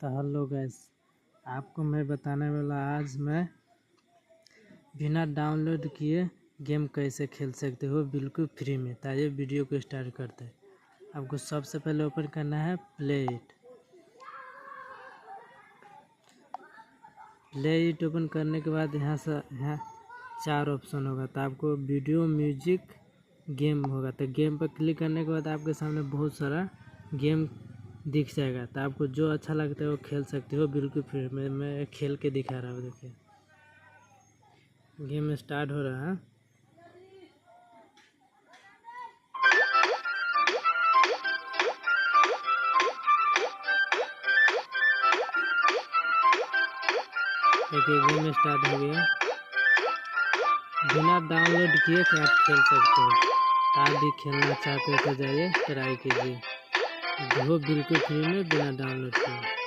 तो hello guys, आपको मैं बताने वाला आज मैं बिना डाउनलोड किए गेम कैसे खेल सकते हो बिल्कुल फ्री में। तो आइए वीडियो को स्टार्ट करते हैं। आपको सबसे पहले ओपन करना है प्ले इट ओपन करने के बाद यहाँ 4 ऑप्शन होगा। तो आपको वीडियो, म्यूजिक, गेम होगा। तो गेम पर क्लिक करने के बाद आपके सामने बहुत सारा गेम दिख जाएगा। तो आपको जो अच्छा लगता है वो खेल सकते हो बिल्कुल फ्री में। मैं खेल के दिखा रहा हूँ। देखिए गेम स्टार्ट हो रहा है। देखिए गेम स्टार्ट हो गया। बिना डाउनलोड किए कि आप खेल सकते हो। आप भी खेलना चाहते हो तो जाइए ट्राई कीजिए। वो बिल्कुल फ्री में बिना डाउनलोड किए।